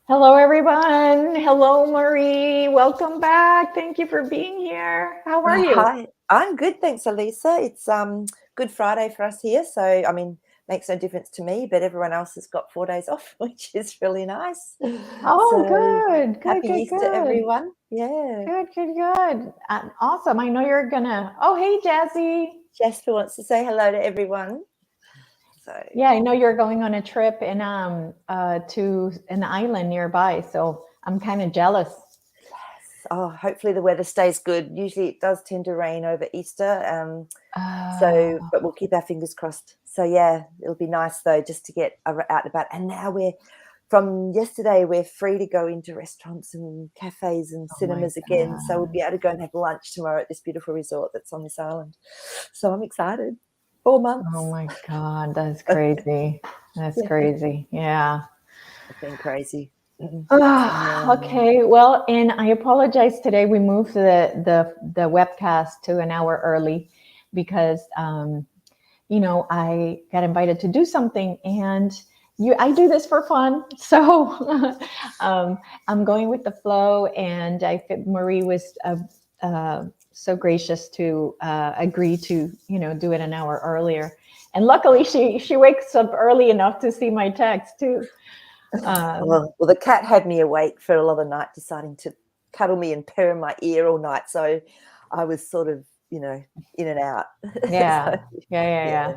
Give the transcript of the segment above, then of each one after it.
Hello, everyone. Hello, Maree. Welcome back. Thank you for being here. How are you? Hi, I'm good, thanks, Elisa. It's Good Friday for us here, so I mean, makes no difference to me, but everyone else has got 4 days off, which is really nice. Oh, So good, good, happy good, Easter, good, everyone. Yeah. good, good, good. Awesome. I know you're gonna. Oh, hey, Jazzy. Jasper wants to say hello to everyone. So Yeah, I know you're going on a trip in to an island nearby, so I'm kind of jealous. hopefully the weather stays good. Usually it does tend to rain over Easter. Uh, But we'll keep our fingers crossed. So yeah, it'll be nice though just to get out and about. And now from yesterday, we're free to go into restaurants and cafes and oh my cinemas again. So we'll God. be able to go and have lunch tomorrow at this beautiful resort that's on this island. So I'm excited. 4 Oh months. my God. That's crazy. That's Yeah, crazy. Yeah. it's been crazy. Yeah. Okay, well, and I apologize today. We moved the webcast to an hour early because I got invited to do something, and I do this for fun. So I'm going with the flow, and Maree was so gracious to agree to do it an hour earlier, and luckily she wakes up early enough to see my text too. Um, Well, the cat had me awake for a lot of the night, deciding to cuddle me and purr in my ear all night. So I was sort of, in and out. Yeah, So, yeah. yeah,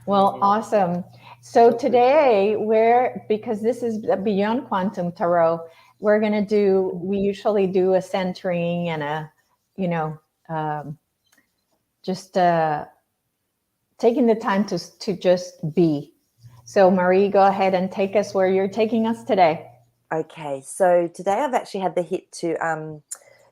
Well, yeah, awesome. it's So all good. today because this is Beyond Quantum Tarot, we usually do a centering and you know, um, just taking the time to just be. So Maree, go ahead and take us where you're taking us today. Okay, so today I've actually had the hit to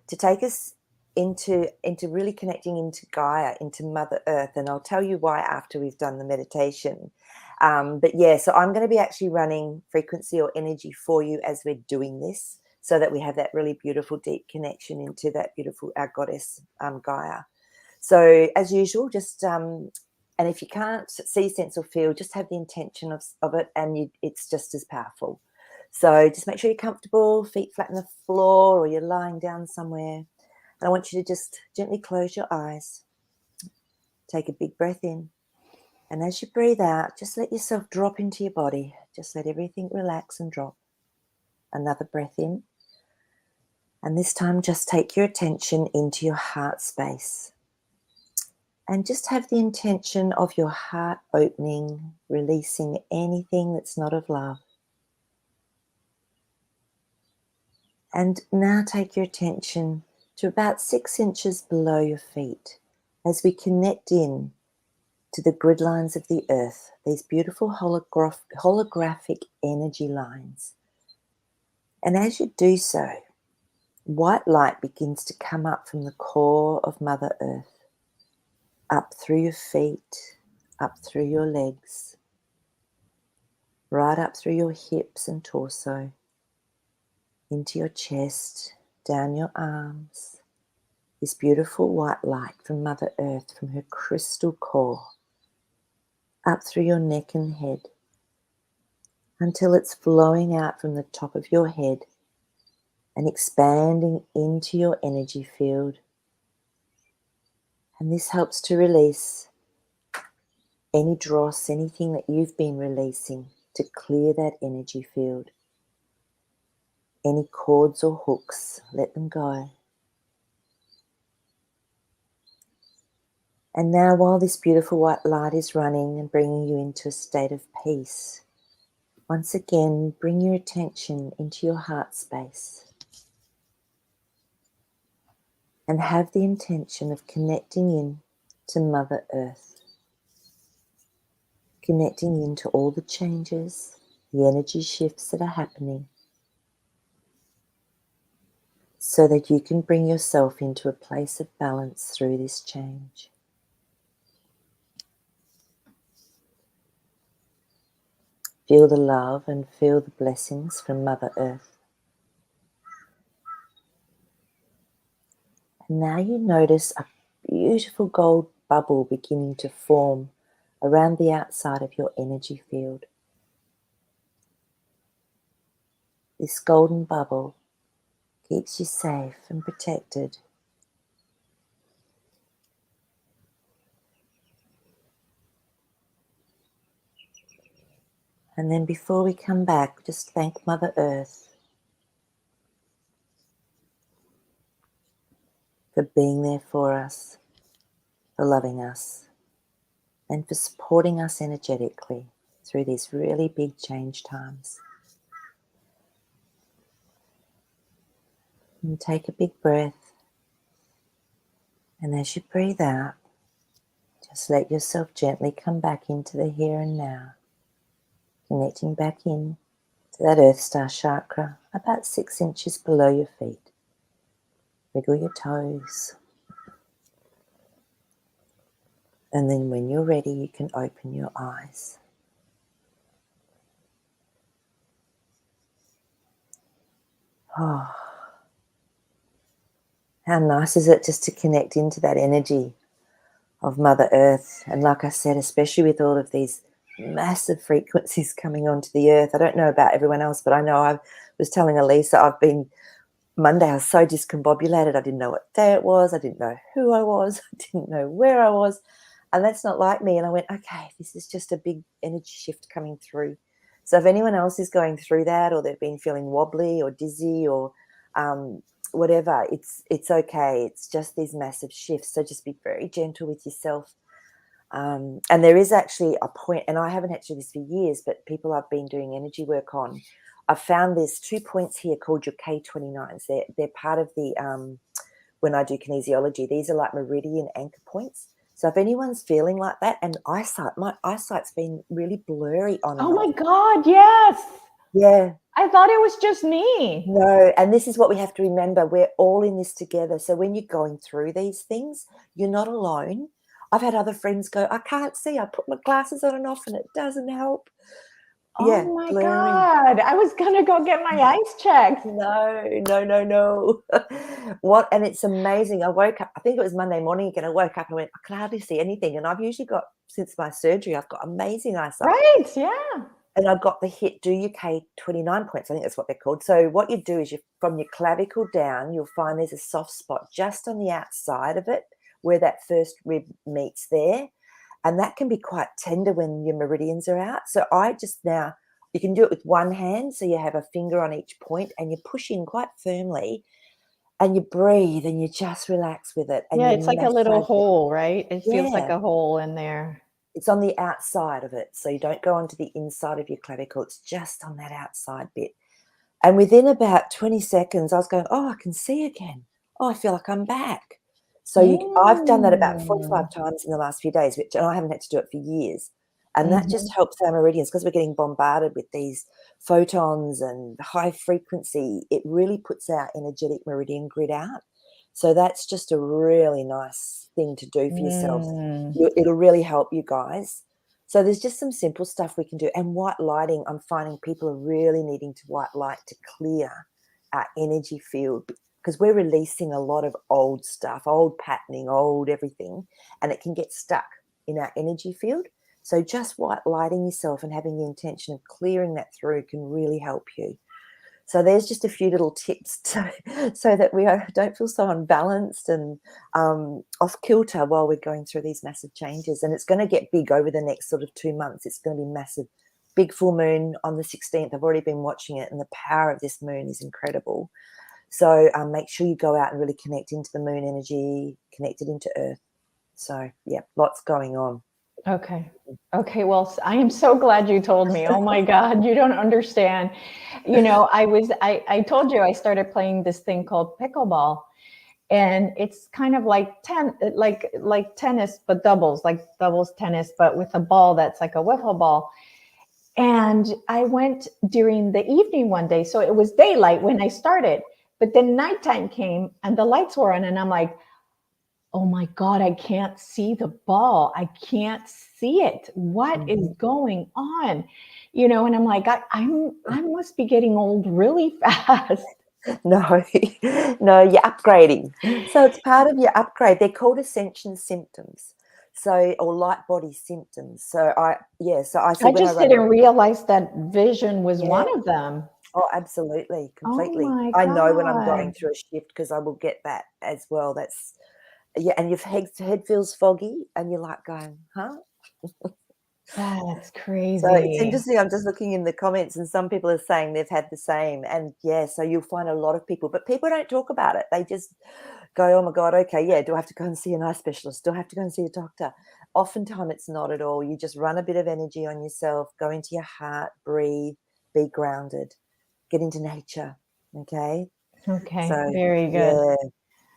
take us into really connecting into Gaia, into Mother Earth, and I'll tell you why after we've done the meditation. But yeah, so I'm going to be actually running frequency or energy for you as we're doing this, so that we have that really beautiful deep connection into that beautiful our goddess Gaia. So as usual, just and if you can't see, sense, or feel, just have the intention of it, and it's just as powerful. So just make sure you're comfortable, feet flat on the floor, or you're lying down somewhere. And I want you to just gently close your eyes. Take a big breath in. And as you breathe out, just let yourself drop into your body. Just let everything relax and drop. Another breath in. And this time, just take your attention into your heart space. And just have the intention of your heart opening, releasing anything that's not of love. And now take your attention to about 6 inches below your feet as we connect in to the grid lines of the earth, these beautiful holographic energy lines. And as you do so, white light begins to come up from the core of Mother Earth, up through your feet, up through your legs, right up through your hips and torso, into your chest, down your arms. This beautiful white light from Mother Earth, from her crystal core, up through your neck and head, until it's flowing out from the top of your head and expanding into your energy field. And this helps to release any dross, anything that you've been releasing, to clear that energy field. Any cords or hooks, let them go. And now, while this beautiful white light is running and bringing you into a state of peace, once again, bring your attention into your heart space and have the intention of connecting in to Mother Earth, connecting into all the changes, the energy shifts that are happening, so that you can bring yourself into a place of balance through this change. Feel the love and feel the blessings from Mother Earth. And now you notice a beautiful gold bubble beginning to form around the outside of your energy field. This golden bubble keeps you safe and protected. And then before we come back, just thank Mother Earth for being there for us, for loving us, and for supporting us energetically through these really big change times. And take a big breath. And as you breathe out, just let yourself gently come back into the here and now, connecting back in to that Earth Star chakra about 6 inches below your feet. Wiggle your toes. And then when you're ready, you can open your eyes. Oh, how nice is it just to connect into that energy of Mother Earth? And like I said, especially with all of these massive frequencies coming onto the Earth. I don't know about everyone else, but I know I was telling Elisa, Monday I was so discombobulated. I didn't know what day it was. I didn't know who I was. I didn't know where I was. And that's not like me. And I went, okay, this is just a big energy shift coming through. So if anyone else is going through that, or they've been feeling wobbly or dizzy or whatever, it's okay. It's just these massive shifts. So just be very gentle with yourself. And there is actually a point, and I haven't had to do this for years, but people I've been doing energy work on, I've found there's 2 points here called your K29s. They're part of the, when I do kinesiology, these are like meridian anchor points. So if anyone's feeling like that, and my eyesight's been really blurry on and Oh my off. God, yes. Yeah. I thought it was just me. No, and this is what we have to remember. We're all in this together. So when you're going through these things, you're not alone. I've had other friends go, I can't see. I put my glasses on and off and it doesn't help. Yeah, Oh my blurry. God. I was going to go get my eyes checked. No. What? And it's amazing. I woke up, I think it was Monday morning again. I woke up and went, I can hardly see anything. And I've usually got, since my surgery, I've got amazing eyesight. Right, yeah. And I got the hit, do your K29 points. I think that's what they're called. So what you do is from your clavicle down, you'll find there's a soft spot just on the outside of it where that first rib meets there. And that can be quite tender when your meridians are out. So you can do it with one hand. So you have a finger on each point and you push in quite firmly and you breathe and you just relax with it. And Yeah, you it's like a little massage it. hole, right? It feels like Yeah. a hole in there. It's on the outside of it. So you don't go onto the inside of your clavicle. It's just on that outside bit. And within about 20 seconds, I was going, oh, I can see again. Oh, I feel like I'm back. So I've done that about 4 or 5 times in the last few days, and I haven't had to do it for years. And that just helps our meridians because we're getting bombarded with these photons and high frequency. It really puts our energetic meridian grid out. So that's just a really nice thing to do for yourself. It'll really help you guys. So there's just some simple stuff we can do. And white lighting, I'm finding people are really needing to white light to clear our energy field because we're releasing a lot of old stuff, old patterning, old everything, and it can get stuck in our energy field. So just white lighting yourself and having the intention of clearing that through can really help you. So there's just a few little tips so that we don't feel so unbalanced and off kilter while we're going through these massive changes. And it's going to get big over the next sort of 2 months. It's going to be massive. Big full moon on the 16th. I've already been watching it, and the power of this moon is incredible. So make sure you go out and really connect into the moon energy, connect it into Earth. So, yeah, lots going on. Okay. Well, I am so glad you told me. Oh my God, you don't understand. You know, I told you I started playing this thing called pickleball, and it's kind of like like tennis, but like doubles tennis, but with a ball that's like a wiffle ball. And I went during the evening one day, so it was daylight when I started, but then nighttime came and the lights were on, and I'm like, oh my God, I can't see the ball. I can't see it. What is going on? You know, and I'm like, I must be getting old really fast. No, you're upgrading. So it's part of your upgrade. They're called ascension symptoms. So, or light body symptoms. So I I just didn't realize that vision was one of them. Oh, absolutely, Oh completely. my I know when I'm God. going through a shift because I will get that as well. That's yeah, and your head feels foggy, and you're like going, "Huh?" That's So it's crazy. interesting. I'm just looking in the comments, and some people are saying they've had the same. And yeah, so you'll find a lot of people, but people don't talk about it. They just go, "Oh my God, okay, yeah. Do I have to go and see an eye specialist? Do I have to go and see a doctor?" Oftentimes, it's not at all. You just run a bit of energy on yourself, go into your heart, breathe, be grounded, get into nature. Okay. Okay, So very good.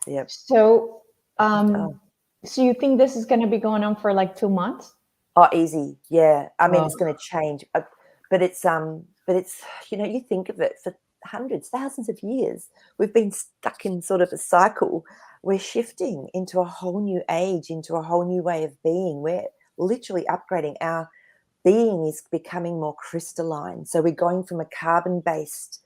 yeah, yep. So, Oh, so you think this is going to be going on for like 2 months? oh, easy. Yeah. I mean, Oh, it's going to change, but it's you think of it for hundreds, thousands of years. We've been stuck in sort of a cycle. We're shifting into a whole new age, into a whole new way of being. We're literally upgrading. Our being is becoming more crystalline. So we're going from a carbon-based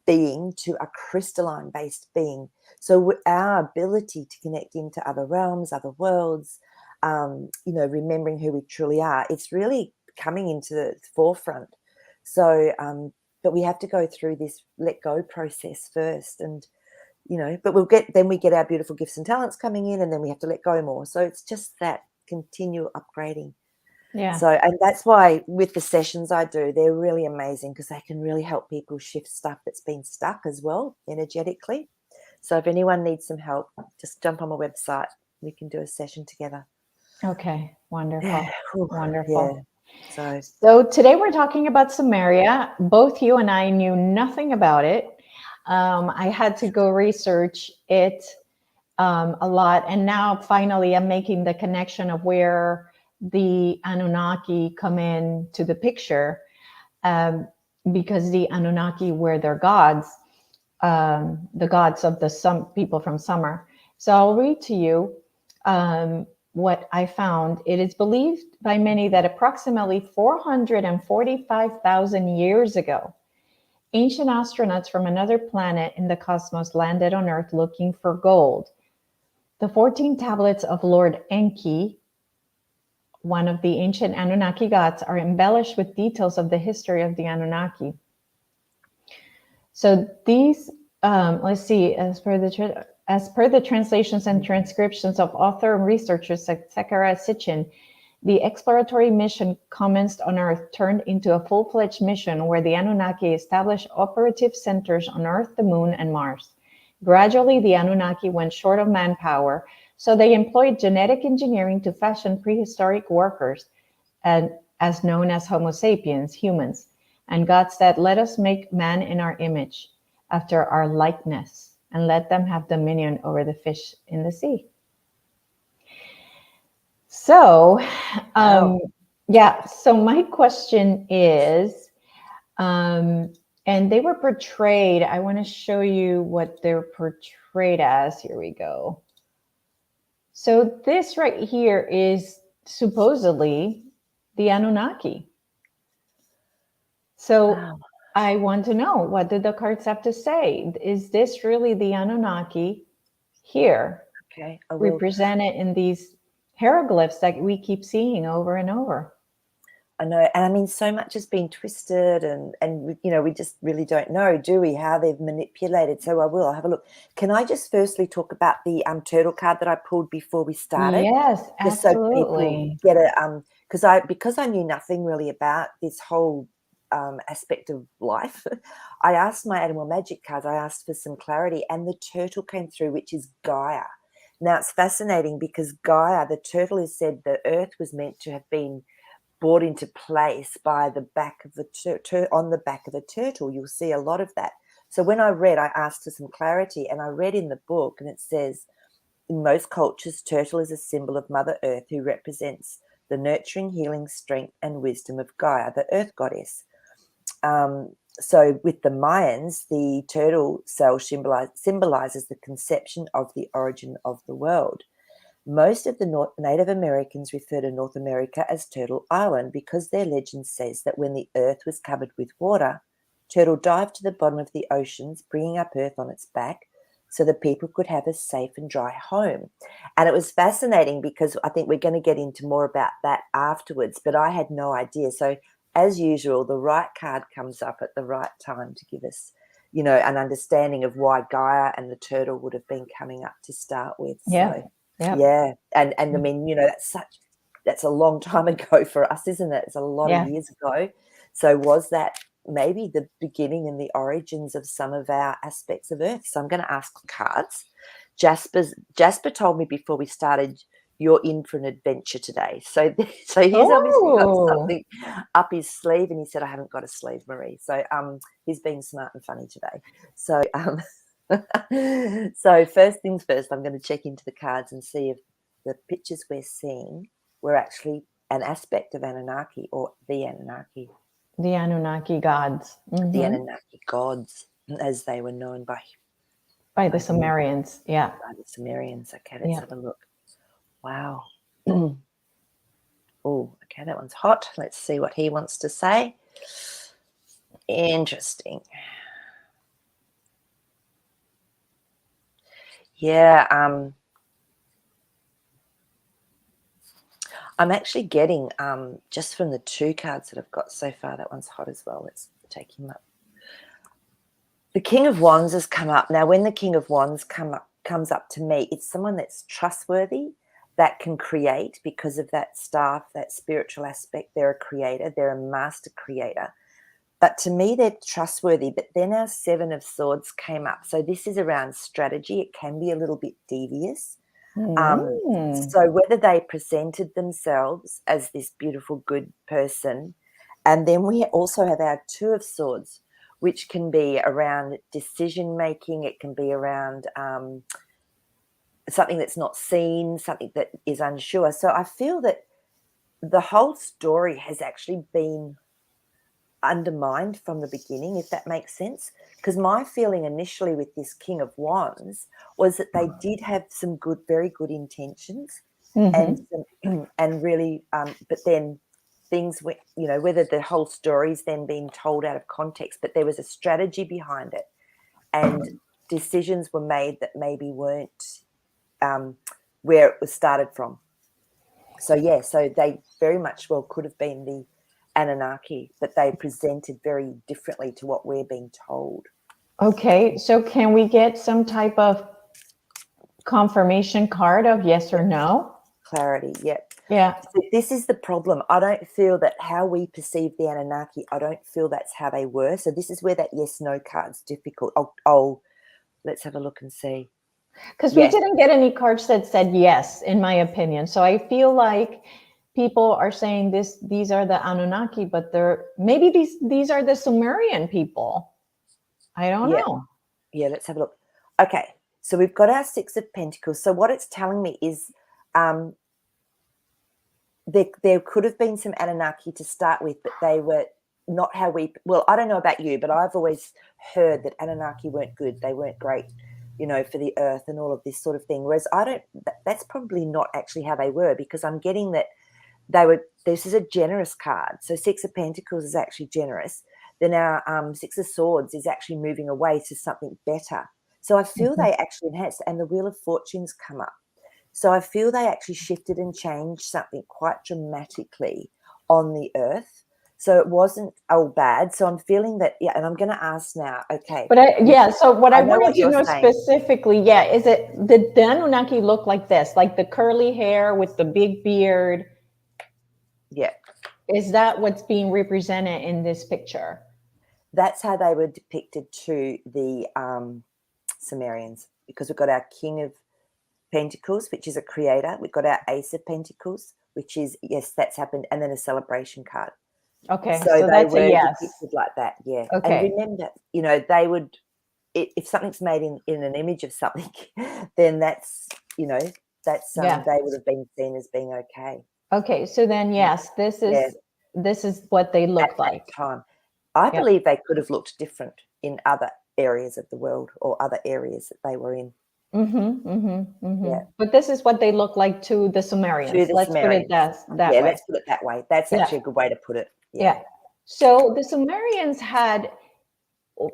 being to a crystalline based being. So our ability to connect into other realms, other worlds, remembering who we truly are, it's really coming into the forefront. So, but we have to go through this let go process first, and but we get our beautiful gifts and talents coming in, and then we have to let go more. So it's just that continual upgrading. yeah. So, and that's why with the sessions I do, they're really amazing because they can really help people shift stuff that's been stuck as well energetically. So, if anyone needs some help, just jump on my website. We can do a session together. Okay, Yeah, wonderful. whew, yeah. Wonderful. So, So today we're talking about Sumeria. Both you and I knew nothing about it. I had to go research it a lot. And now finally I'm making the connection of where the Anunnaki come in to the picture, because the Anunnaki were their gods, the gods of the people from summer. So I'll read to you what I found. It is believed by many that approximately 445,000 years ago, ancient astronauts from another planet in the cosmos landed on Earth looking for gold. The 14 tablets of Lord Enki, one of the ancient Anunnaki gods, are embellished with details of the history of the Anunnaki. So these, let's see, as per the translations and transcriptions of author and researchers Sakara Sitchin, the exploratory mission commenced on Earth turned into a full-fledged mission where the Anunnaki established operative centers on Earth, the Moon, and Mars. Gradually, the Anunnaki went short of manpower, so they employed genetic engineering to fashion prehistoric workers, and as known as Homo sapiens, humans. And God said, "Let us make man in our image, after our likeness, and let them have dominion over the fish in the sea." So, wow. yeah, so my question is, and they were portrayed, I want to show you what they're portrayed as. Here we go. So this right here is supposedly the Anunnaki. So Wow. I want to know, what did the cards have to say? Is this really the Anunnaki here, Okay, I will. represented in these hieroglyphs that we keep seeing over and over? I know, and I mean, so much has been twisted, and we just really don't know, do we, how they've manipulated. So I'll have a look. Can I just firstly talk about the turtle card that I pulled before we started, Yes, just so people absolutely. get it? Because I knew nothing really about this whole aspect of life. I asked my animal magic cards. I asked for some clarity, and the turtle came through, which is Gaia. Now it's fascinating because Gaia, the turtle, is said the Earth was meant to have been brought into place by the back of the on the back of the turtle. You'll see a lot of that. So when I read, I asked for some clarity, and I read in the book, and it says, in most cultures, turtle is a symbol of Mother Earth who represents the nurturing, healing strength and wisdom of Gaia, the Earth goddess. So with the Mayans, the turtle cell symbolizes the conception of the origin of the world. Most of the Native Americans refer to North America as Turtle Island because their legend says that when the earth was covered with water, Turtle dived to the bottom of the oceans, bringing up earth on its back so that people could have a safe and dry home. And it was fascinating because I think we're going to get into more about that afterwards, but I had no idea. So as usual, the right card comes up at the right time to give us, an understanding of why Gaia and the turtle would have been coming up to start with. Yeah. So, Yeah. yeah. And I mean, that's a long time ago for us, isn't it? It's a lot of years ago. So was that maybe the beginning and the origins of some of our aspects of Earth? So I'm going to ask cards. Jasper told me before we started, you're in for an adventure today. So he's obviously got something up his sleeve, and he said, I haven't got a sleeve, Maree. So he's being smart and funny today. So so first things first, I'm going to check into the cards and see if the pictures we're seeing were actually an aspect of Anunnaki or the Anunnaki. The Anunnaki gods. Mm-hmm. The Anunnaki gods, as they were known by the Sumerians. Yeah. By the Sumerians. Okay, let's have a look. Wow. Oh, okay, that one's hot. Let's see what he wants to say. Interesting. Yeah, I'm actually getting, just from the 2 cards that I've got so far, that one's hot as well. Let's take him up. The King of Wands has come up. Now, when the King of Wands comes up to me, it's someone that's trustworthy, that can create because of that staff, that spiritual aspect. They're a creator. They're a master creator. But to me, they're trustworthy. But then our 7 of Swords came up. So this is around strategy. It can be a little bit devious. So whether they presented themselves as this beautiful, good person, and then we also have our 2 of Swords, which can be around decision making. It can be around something that's not seen, something that is unsure. So I feel that the whole story has actually been undermined from the beginning, if that makes sense. Because my feeling initially with this King of Wands was that they did have some good, very good intentions, and really, but then things were, whether the whole story's then being told out of context, but there was a strategy behind it, and decisions were made that maybe weren't where it was started from. So yeah, so they very much well could have been the Anunnaki, but they presented very differently to what we're being told. Okay, so can we get some type of confirmation card of yes or no? Clarity, yep. Yeah. So this is the problem. I don't feel that how we perceive the Anunnaki, I don't feel that's how they were. So this is where that yes-no card's difficult. Let's have a look and see. Because we didn't get any cards that said yes, in my opinion. So I feel like people are saying these are the Anunnaki, but maybe these are the Sumerian people. I don't know. Yeah, let's have a look. Okay, so we've got our 6 of Pentacles. So what it's telling me is there could have been some Anunnaki to start with, but they were not how well, I don't know about you, but I've always heard that Anunnaki weren't good. They weren't great, for the earth and all of this sort of thing. Whereas that's probably not actually how they were, because I'm getting that this is a generous card. So 6 of Pentacles is actually generous. Then our 6 of Swords is actually moving away to something better. So I feel they actually enhanced, and the Wheel of Fortune's come up. So I feel they actually shifted and changed something quite dramatically on the earth. So it wasn't all bad. So I'm feeling that, and I'm going to ask now, okay. But so what I wanted to know saying specifically, is it, did the Anunnaki look like this, like the curly hair with the big beard? Yeah. Is that what's being represented in this picture? That's how they were depicted to the Sumerians, because we've got our King of Pentacles, which is a creator. We've got our Ace of Pentacles, which is, yes, that's happened, and then a celebration card. Okay, so they that's were a yes. depicted like that, yeah. Okay. And remember, they would, if something's made in an image of something, then that's they would have been seen as being okay. Okay, so then yes, this is what they look like at that time. I believe they could have looked different in other areas of the world or other areas that they were in. Yeah. But this is what they look like to the Sumerians. Let's put it that way. Let's put it that way. That's actually a good way to put it. Yeah. So the Sumerians had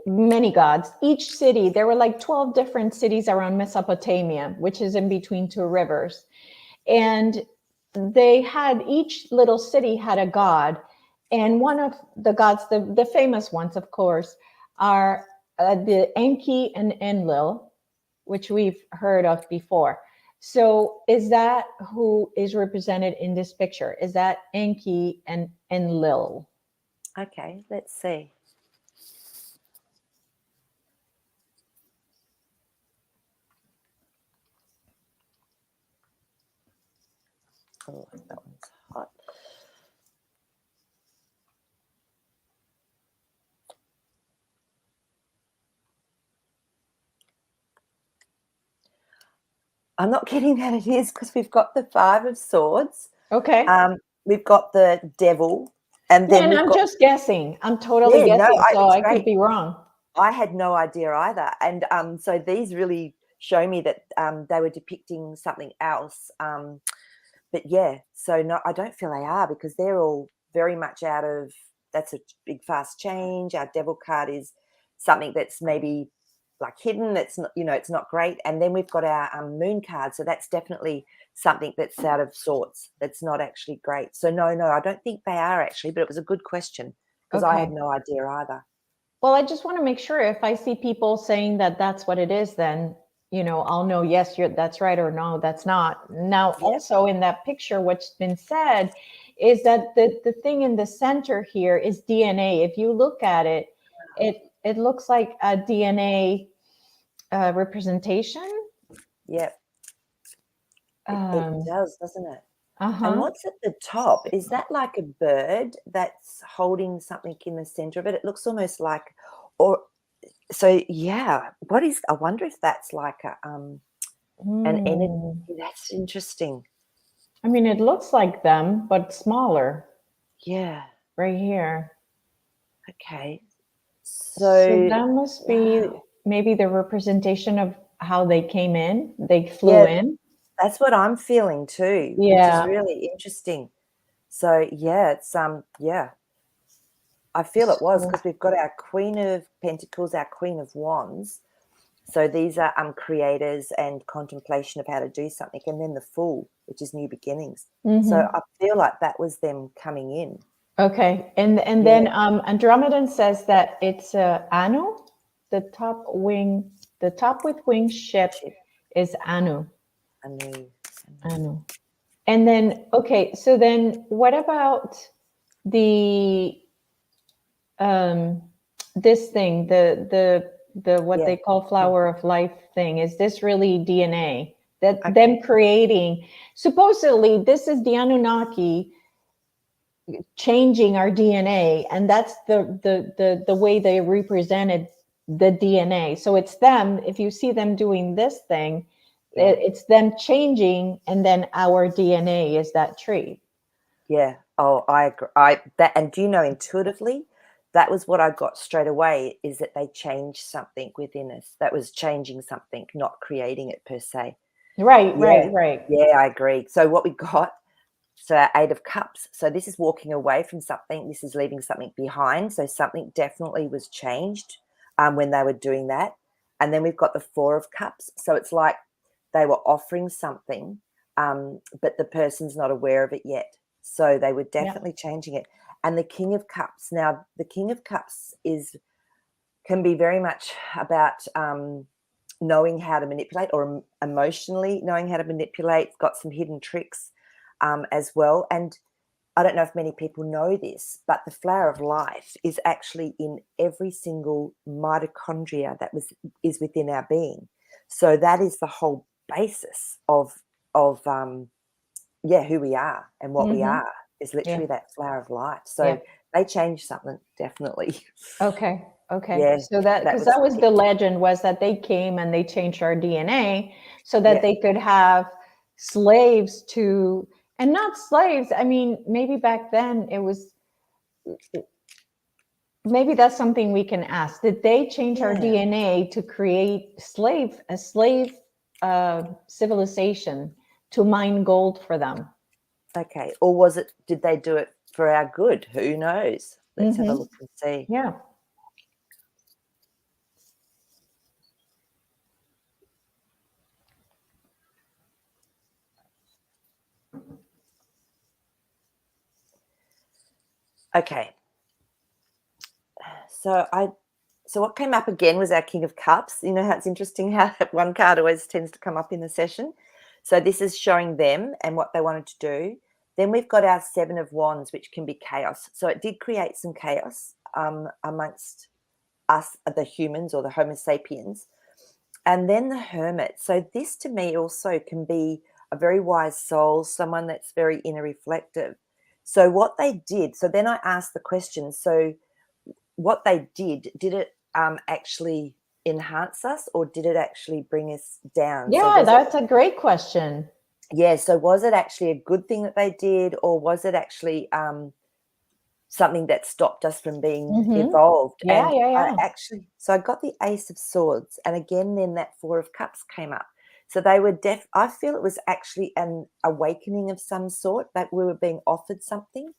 many gods. Each city, there were like 12 different cities around Mesopotamia, which is in between 2 rivers. And each little city had a god. And one of the gods, the famous ones, of course, are the Enki and Enlil, which we've heard of before. So is that who is represented in this picture? Is that Enki and Enlil? Okay, let's see. Oh, that one's hot. I'm not getting that it is, because we've got the Five of Swords. Okay. We've got the Devil, and then And we've I'm got, just guessing. I'm totally guessing, so it's I great. could be wrong. I had no idea either. And so these really show me that they were depicting something else. But yeah, so no, I don't feel they are, because they're all very much out of, that's a big fast change. Our Devil card is something that's maybe like hidden, that's not, it's not great. And then we've got our Moon card, so that's definitely something that's out of sorts, that's not actually great. So no, I don't think they are actually, but it was a good question, because I had Okay. no idea either. Well, I just want to make sure if I see people saying that that's what it is, then, I'll know, yes, that's right, or no, that's not. Now, Yeah. also in that picture, what's been said is that the thing in the center here is DNA. If you look at it, it looks like a DNA representation. Yep. It does, doesn't it? And Uh-huh. what's at the top? Is that like a bird that's holding something in the center of it? It looks almost like, or so yeah. I wonder if that's like an energy. Hmm. That's interesting. I mean, it looks like them, but smaller Yeah. right here. Okay. So So that must be wow. maybe the representation of how they came in. They flew Yeah, in. that's what I'm feeling too, which is Yeah. really interesting. So yeah, it's yeah. I feel it was, So, because we've got our Queen of Pentacles, our Queen of Wands. So these are creators and contemplation of how to do something, and then the Fool, which is new beginnings. So mhm. I feel like that was them coming in. Okay. And Yeah, then Andromedan says that it's Anu, the top with wings ship ship, is Anu. Anu. Anu. And then okay, so then what about the um this thing, the what Yeah. they call flower of life thing? Is this really DNA, that Okay. them creating, supposedly this is the Anunnaki changing our DNA, and that's the way they represented the DNA. So it's them, if you see them doing this thing, Yeah. it's them changing, and then our DNA is that tree. Yeah. Oh, I agree. And do you know, intuitively, that was what I got straight away, is that they changed something within us. That was changing something, not creating it per se. Right, Yeah. right. Yeah, I agree. So what we got, so our Eight of Cups. So this is walking away from something. This is leaving something behind. So something definitely was changed when they were doing that. And then we've got the Four of Cups. So it's like they were offering something, but the person's not aware of it yet. So they were Yeah. definitely changing it. And the King of Cups. Now, the King of Cups can be very much about knowing how to manipulate, or emotionally knowing how to manipulate. Got some hidden tricks as well. And I don't know if many people know this, but the flower of life is actually in every single mitochondria is within our being. So that is the whole basis of who we are and what we Mm-hmm. are, is Yeah. literally that flower of life. Yeah. So they changed something, definitely. Okay. Okay. Yeah, So that, that because was that was it. the legend, was that they came and they changed our DNA so that Yeah, they could have slaves to, and not slaves. I mean, maybe back then it was, maybe that's something we can ask. Did they change our yeah. DNA to create a slave civilization to mine gold for them? Okay. Or did they do it for our good? Who knows? Let's have a Mm-hmm. look and see. Yeah. Okay. So what came up again was our King of Cups. You know how it's interesting how that one card always tends to come up in the session. So this is showing them and what they wanted to do. Then we've got our Seven of Wands, which can be chaos. So it did create some chaos amongst us, the humans or the Homo sapiens. And then the Hermit. So this to me also can be a very wise soul, someone that's very inner reflective. So what they did, so then I asked the question, so what they did it actually enhance us or did it actually bring us down? Yeah, So that's a great question. yeah, so was it actually a good thing that they did, or was it actually something that stopped us from being evolved? Yeah, And yeah. I got the Ace of Swords, and again then that Four of Cups came up. So they were I feel it was actually an awakening of some sort, that we were being offered something.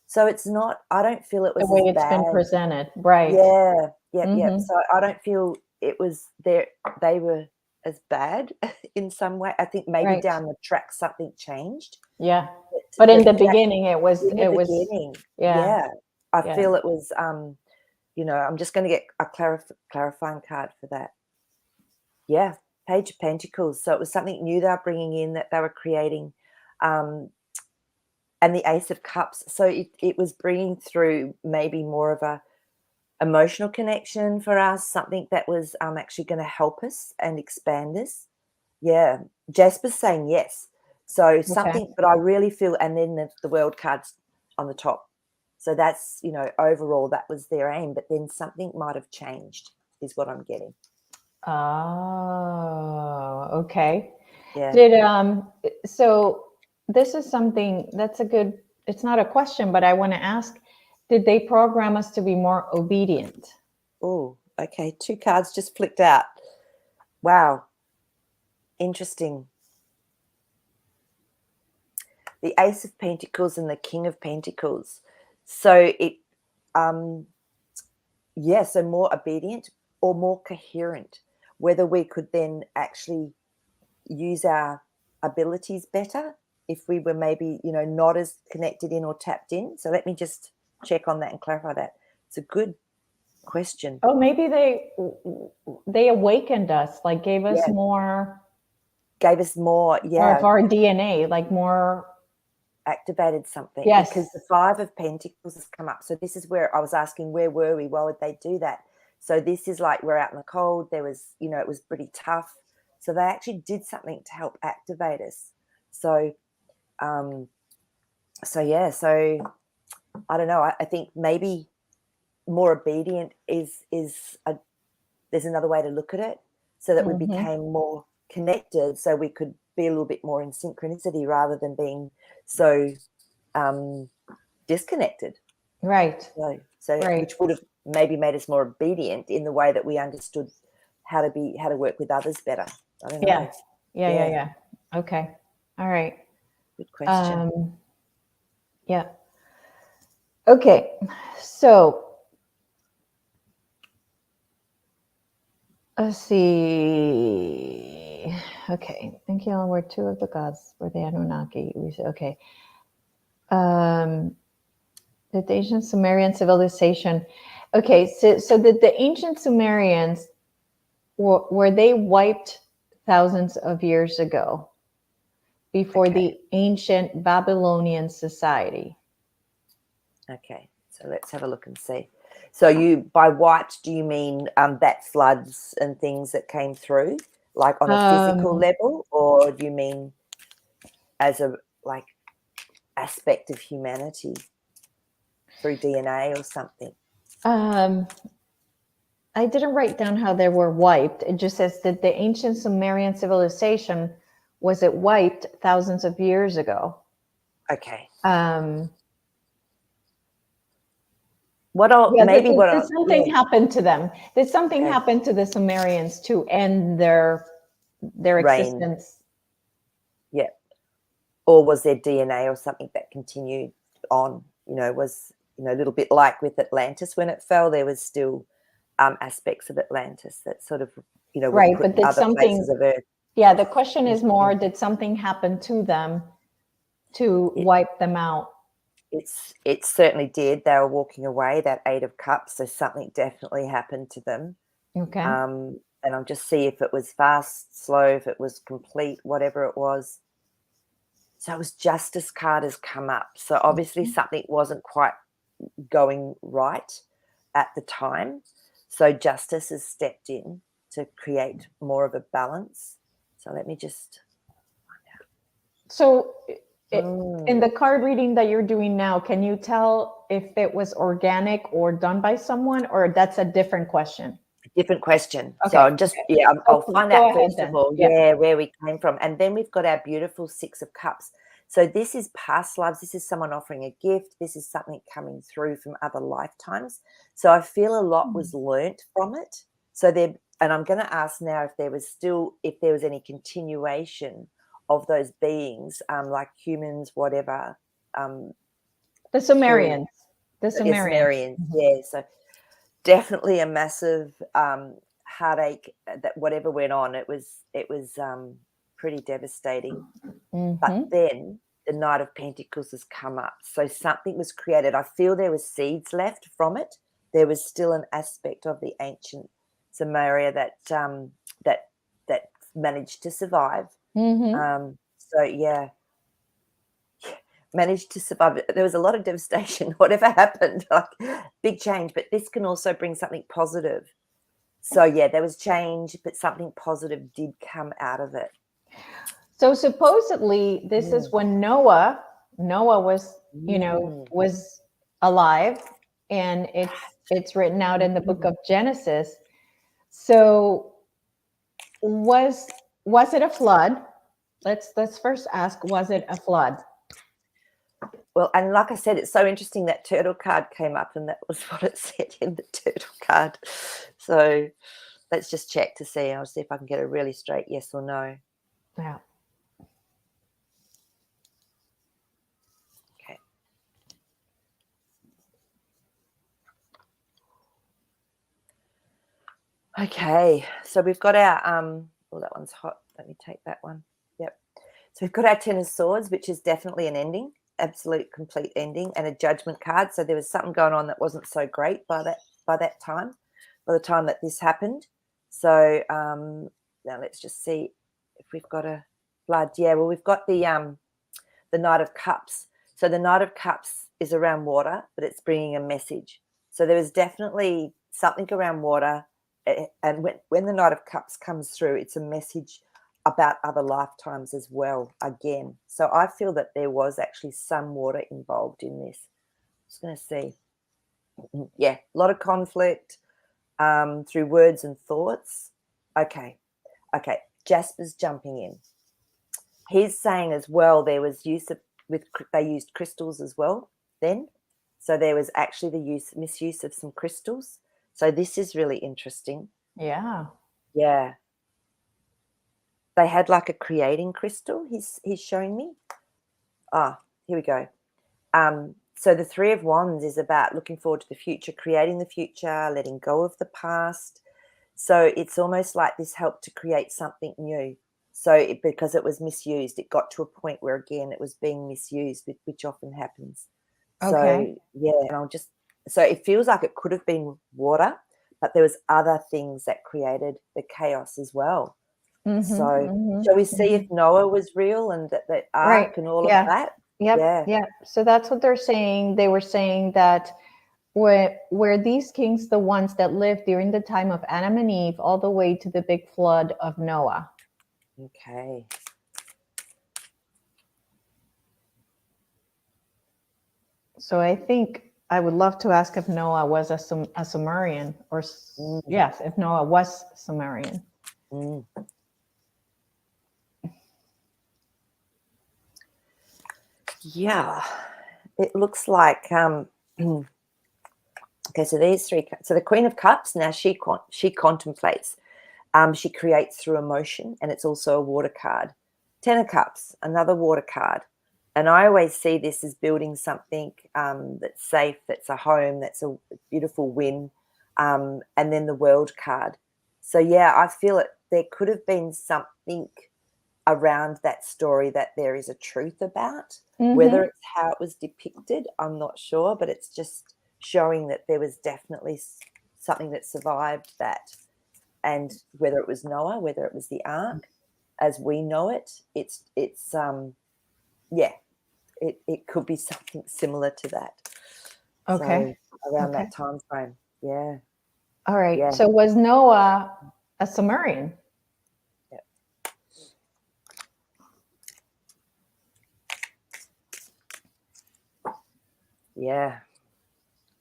So it's not, I don't feel it The was way as it's been bad. presented, right? Yeah, yeah. Mm-hmm. So I don't feel it was there. They were as bad in some way. I think maybe Right. down the track something changed. Yeah. But in But the beginning, it was, in the beginning, yeah, yeah, I yeah. feel it was. I'm just going to get a clarifying card for that. Yeah, Page of Pentacles. So it was something new they were bringing in, that they were creating. And the Ace of Cups. So it was bringing through maybe more of a emotional connection for us, something that was actually going to help us and expand us. Yeah, Jasper's saying yes. So Okay. something, but I really feel, and then the World card's on the top. So that's, overall that was their aim, but then something might have changed is what I'm getting. Oh, okay. Yeah. So this is something that's it's not a question, but I want to ask, did they program us to be more obedient? Oh, okay. 2 cards just flicked out. Wow. Interesting. The Ace of Pentacles and the King of Pentacles. So so more obedient or more coherent, whether we could then actually use our abilities better if we were maybe, not as connected in or tapped in. So let me just check on that and clarify that. It's a good question. Oh, maybe they awakened us, like gave us Yeah. more Gave us more, of our DNA, like more. activated something, Yes. because the Five of Pentacles has come up. So this is where I was asking, where were we? Why would they do that? So this is like, we're out in the cold. There was, it was pretty tough. So they actually did something to help activate us. So, so I don't know. I think maybe more obedient is there's another way to look at it, so that we became more connected, so we could be a little bit more in synchronicity rather than being so disconnected. Right. So Right. which would have maybe made us more obedient in the way that we understood how to work with others better. I don't know. Yeah. Okay. All right. Good question. Yeah. Okay. So let's see. Okay. Thank you. Were 2 of the gods were the Anunnaki. We said, okay. The ancient Sumerian civilization. Okay. So did the ancient Sumerians, were they wiped thousands of years ago before the ancient Babylonian society? Okay. So let's have a look and see. So by white, do you mean that floods and things that came through, like on a physical level, or do you mean as a aspect of humanity through DNA or something? I didn't write down how they were wiped. It just says that the ancient Sumerian civilization, was it wiped thousands of years ago? Okay. Did something happen to them? Did something happen to the Sumerians to end their existence? Yeah. Or was there DNA or something that continued on? Was a little bit like with Atlantis when it fell, there was still aspects of Atlantis that sort of were Right, put but in other places of Earth. Yeah, the question is more, did something happen to them to wipe them out? It certainly did. They were walking away, that 8 of Cups, so something definitely happened to them. Okay. And I'll just see if it was fast, slow, if it was complete, whatever it was. So it was Justice card has come up. So obviously something wasn't quite going right at the time. So Justice has stepped in to create more of a balance. So let me just So in the card reading that you're doing now, can you tell if it was organic or done by someone, or that's a different question? different question. Okay. So I'm just, I'll find Go out ahead first of then. all, Yeah. where we came from. And then we've got our beautiful 6 of Cups. So this is past lives. This is someone offering a gift. This is something coming through from other lifetimes. So I feel a lot was learnt from it. So there, and I'm going to ask now if there was any continuation of those beings, like humans, whatever. The Sumerians. The Yes, Sumerians. Sumerians, yeah. So definitely a massive heartache that whatever went on, it was pretty devastating. But then the Knight of Pentacles has come up. So something was created. I feel there was seeds left from it. There was still an aspect of the ancient Sumeria that managed to survive. So yeah, managed to survive. There was a lot of devastation, whatever happened, like big change, but this can also bring something positive. So yeah, there was change, but something positive did come out of it. So supposedly this is when Noah was, was alive, and it's written out in the book of Genesis. So was it a flood? Let's first ask, was it a flood? Well, and like I said, it's so interesting that turtle card came up, and that was what it said in the turtle card. So let's just check to see. I'll see if I can get a really straight yes or no. Yeah. Okay. Okay, so we've got our oh, that one's hot. Let me take that one. Yep. So we've got our 10 of Swords, which is definitely an ending, absolute complete ending, and a Judgment card. So there was something going on that wasn't so great by the time that this happened. So now let's just see if we've got a blood. Yeah, well, we've got the Knight of Cups. So the Knight of Cups is around water, but it's bringing a message. So there is definitely something around water. And when the Knight of Cups comes through, it's a message about other lifetimes as well, again. So I feel that there was actually some water involved in this. Just going to see. Yeah, a lot of conflict through words and thoughts. Okay. Jasper's jumping in. He's saying as well there was they used crystals as well then. So there was actually the misuse of some crystals. So this is really interesting. Yeah. Yeah. They had like a creating crystal, he's showing me. Ah, here we go. So the 3 of Wands is about looking forward to the future, creating the future, letting go of the past. So it's almost like this helped to create something new. So because it was misused, it got to a point where, again, it was being misused, which often happens. Okay. So, yeah, and so it feels like it could have been water, but there was other things that created the chaos as well. So shall we see if Noah was real and that the ark and all of that? Yep. Yeah. So that's what they're saying. They were saying that were these kings the ones that lived during the time of Adam and Eve all the way to the big flood of Noah? Okay. So I think I would love to ask if Noah was a Sumerian, or yes, if Noah was Sumerian. Yeah, it looks like okay, so these 3, so the Queen of Cups, now she contemplates, she creates through emotion, and it's also a water card. 10 of Cups, another water card. And I always see this as building something that's safe, that's a home, that's a beautiful win, and then the World card. So yeah, I feel there could have been something around that story that there is a truth about. Mm-hmm. Whether it's how it was depicted, I'm not sure, but it's just showing that there was definitely something that survived that. And whether it was Noah, whether it was the ark, as we know it, it could be something similar to that. Okay. So around Okay. that time frame. Yeah. All right. Yeah. So was Noah a Sumerian? Yeah. Yeah.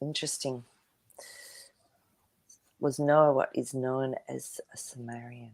Interesting. Was Noah what is known as a Sumerian?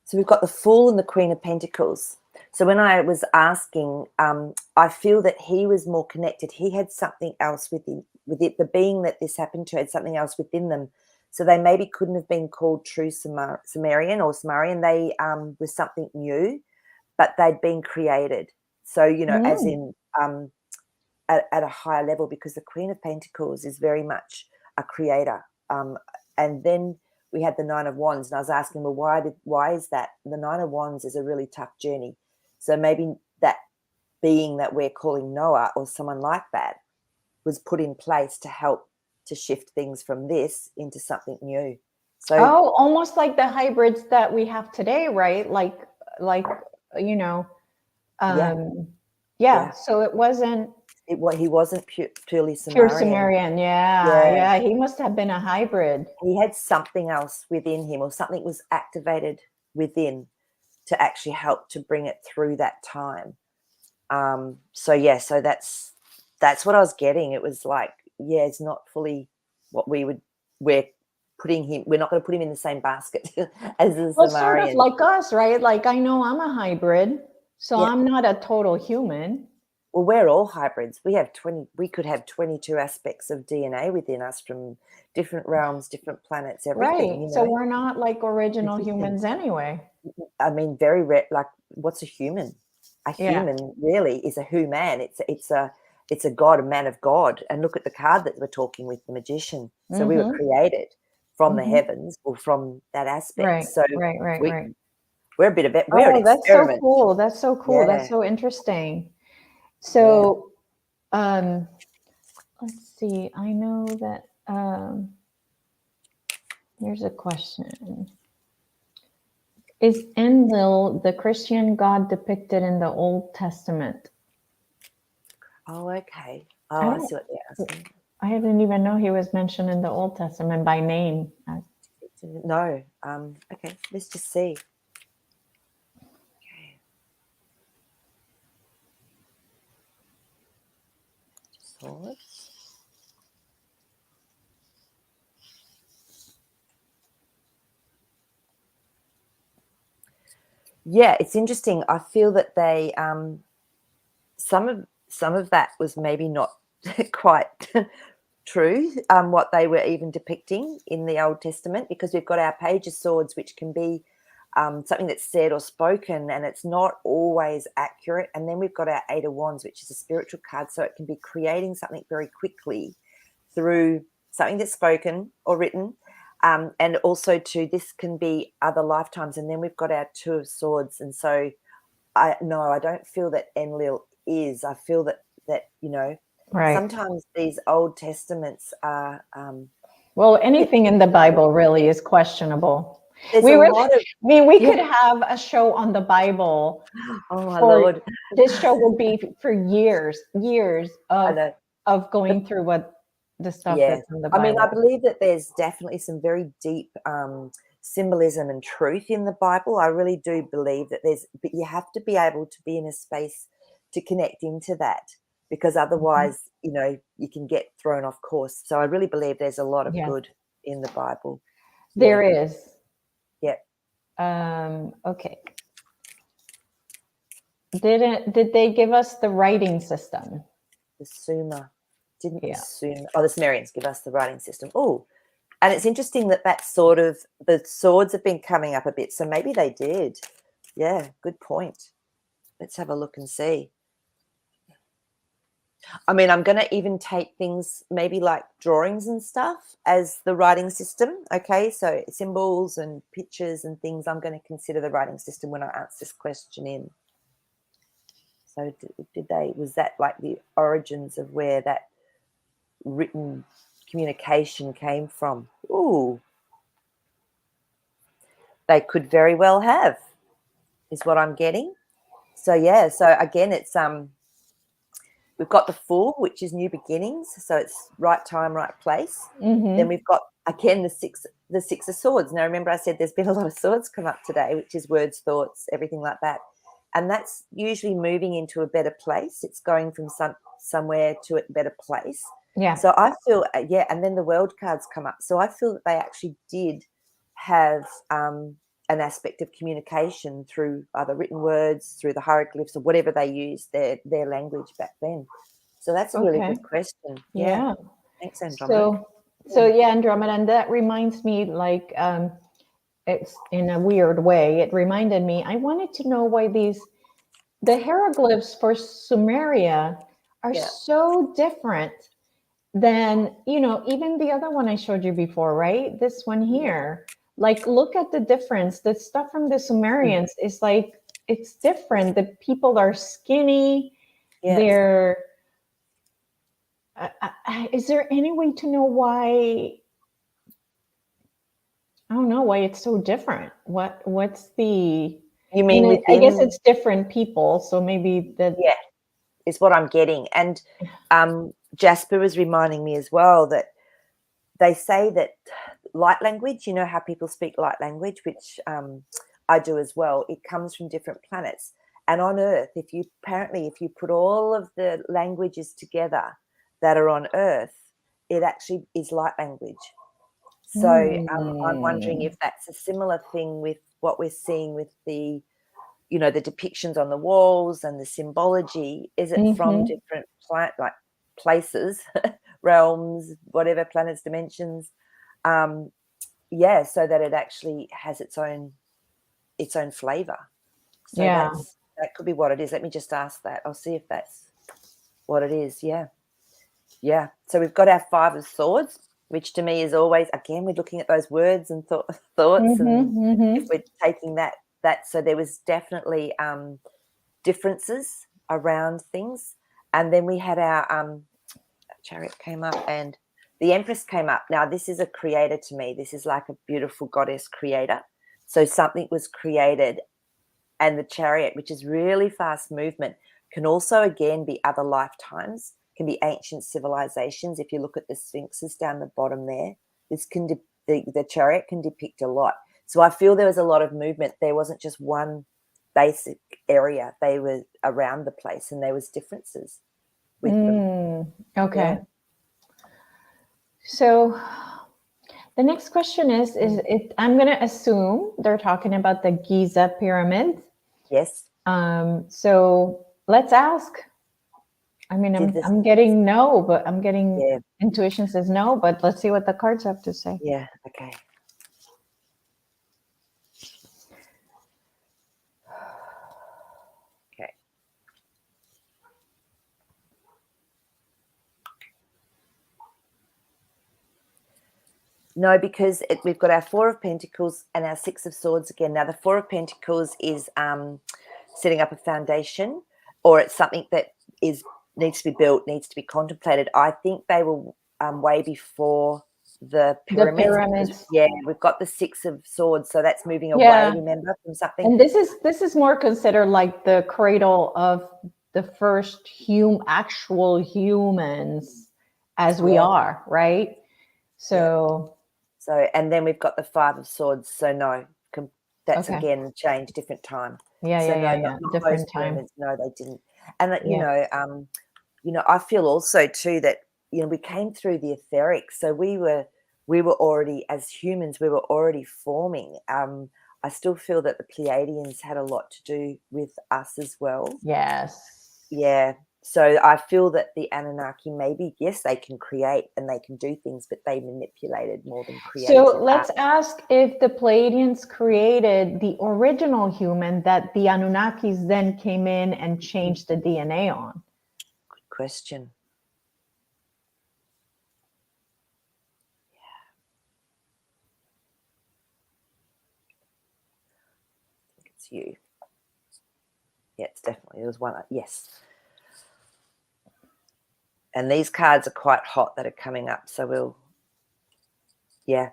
So we've got the Fool and the Queen of Pentacles. So when I was asking, I feel that he was more connected. He had something else within, with it. The being that this happened to had something else within them. So they maybe couldn't have been called true Sumerian or Sumerian. They were something new, but they'd been created. So, as in at a higher level, because the Queen of Pentacles is very much a creator. And then we had the Nine of Wands, and I was asking, well, why is that? The Nine of Wands is a really tough journey. So maybe that being that we're calling Noah or someone like that was put in place to help to shift things from this into something new. So almost like the hybrids that we have today, right? Like you know, yeah. So it wasn't He wasn't purely pure Sumerian. Sumerian. Yeah. He must have been a hybrid. He had something else within him, or something was activated within to actually help to bring it through that time. So that's what I was getting. It was like, it's not fully what we're putting him. We're not going to put him in the same basket as the Well, sort of Sumerian. like us, right? Like I know I'm a hybrid, so Yeah. I'm not a total human. Well, we're all hybrids. We could have 22 aspects of DNA within us from different realms, different planets, everything. Right. So we're not like original Everything. humans anyway. I mean, very rare. Like, what's a human? A Yeah. human really is a human. It's a god, a man of God. And look at the card that we're talking with, the magician. So we were created from the heavens, or from that aspect. Right. So Right. we're a bit of it. We're an That's so experiment. cool. That's so cool. Yeah. That's so interesting. So, let's see. I know that here's a question. Is Enlil the Christian God depicted in the Old Testament? Oh, okay. Oh, I see what they're asking. I didn't even know he was mentioned in the Old Testament by name. No. Okay, let's just see. Okay. Swords. Yeah, it's interesting. I feel that they some of that was maybe not quite true, what they were even depicting in the Old Testament, because we've got our Page of Swords, which can be something that's said or spoken, and it's not always accurate. And then we've got our Eight of Wands, which is a spiritual card, so it can be creating something very quickly through something that's spoken or written. And also too, this can be other lifetimes. And then we've got our Two of Swords. And so I don't feel that Enlil is. I feel that sometimes these Old Testaments are well, anything in the Bible really is questionable. we could have a show on the Bible. Oh my Lord. This show would be for years of going through what the stuff that's in the Bible. I mean, I believe that there's definitely some very deep symbolism and truth in the Bible. I really do believe that but you have to be able to be in a space to connect into that, because otherwise, you can get thrown off course. So I really believe there's a lot of good in the Bible. There is. Yeah. Okay. Did they give us the writing system? The Sumer. The Sumerians give us the writing system. Oh, And it's interesting that sort of, the swords have been coming up a bit. So maybe they did. Yeah, good point. Let's have a look and see. I mean, I'm going to even take things maybe like drawings and stuff as the writing system. Okay, so symbols and pictures and things, I'm going to consider the writing system when I answer this question in. So was that like the origins of where that written communication came from? Ooh, they could very well have, is what I'm getting. So yeah, so again, it's we've got the Fool, which is new beginnings, so it's right time, right place. Then we've got again the six of Swords. Now remember, I said there's been a lot of swords come up today, which is words, thoughts, everything like that, and that's usually moving into a better place. It's going from somewhere to a better place. Yeah. So I feel and then the World cards come up. So I feel that they actually did have an aspect of communication through either written words, through the hieroglyphs, or whatever they used, their language back then. So that's a really good question. Yeah. Thanks, Andromeda. So yeah, Andromeda, and that reminds me, like, it's in a weird way. It reminded me, I wanted to know why the hieroglyphs for Sumeria are so different than, even the other one I showed you before, right? This one here. Like, look at the difference. The stuff from the Sumerians is like, it's different. The people are skinny. They're, is there any way to know why? I don't know why it's so different. What's the? You mean I guess it's different people, so maybe that. Yeah, is what I'm getting. And Jasper was reminding me as well that they say that light language, you know how people speak light language, which I do as well, it comes from different planets. And on Earth, if you put all of the languages together that are on Earth, it actually is light language. So I'm wondering if that's a similar thing with what we're seeing with the, the depictions on the walls and the symbology. Is it from different places, realms, whatever, planets, dimensions? So that it actually has its own flavor. So that could be what it is. Let me just ask that. I'll see if that's what it is. Yeah. So we've got our Five of Swords, which to me is always, again, we're looking at those words and thoughts, and if we're taking that. So there was definitely differences around things. And then we had our Chariot came up and the Empress came up. Now, this is a creator to me. This is like a beautiful goddess creator. So something was created, and the Chariot, which is really fast movement, can also, again, be other lifetimes, can be ancient civilizations. If you look at the sphinxes down the bottom there, this can the Chariot can depict a lot. So I feel there was a lot of movement. There wasn't just one basic area. They were around the place, and there was differences with them. Okay. Yeah. So the next question is I'm going to assume they're talking about the Giza pyramid. Yes. So let's ask. I mean, I'm getting no, but I'm getting intuition says no, but let's see what the cards have to say. Yeah. Okay. No, because we've got our Four of Pentacles and our Six of Swords again. Now, the Four of Pentacles is setting up a foundation, or it's something that needs to be built, needs to be contemplated. I think they were way before the pyramids. The pyramids. Yeah, we've got the Six of Swords, so that's moving away, remember, from something. And this is more considered like the cradle of the first actual humans as we are, right? So and then we've got the Five of Swords. So no, that's again changed, different time. Not different time. No, they didn't. And you know, I feel also too that we came through the etheric, so we were already, as humans, we were already forming. I still feel that the Pleiadians had a lot to do with us as well. Yes. Yeah. So I feel that the Anunnaki, maybe, yes, they can create and they can do things, but they manipulated more than created. So let's ask if the Pleiadians created the original human that the Anunnakis then came in and changed the DNA on. Good question. I think it's you. Yeah, it's definitely, there was one. Yes. And these cards are quite hot that are coming up. So we'll, yeah.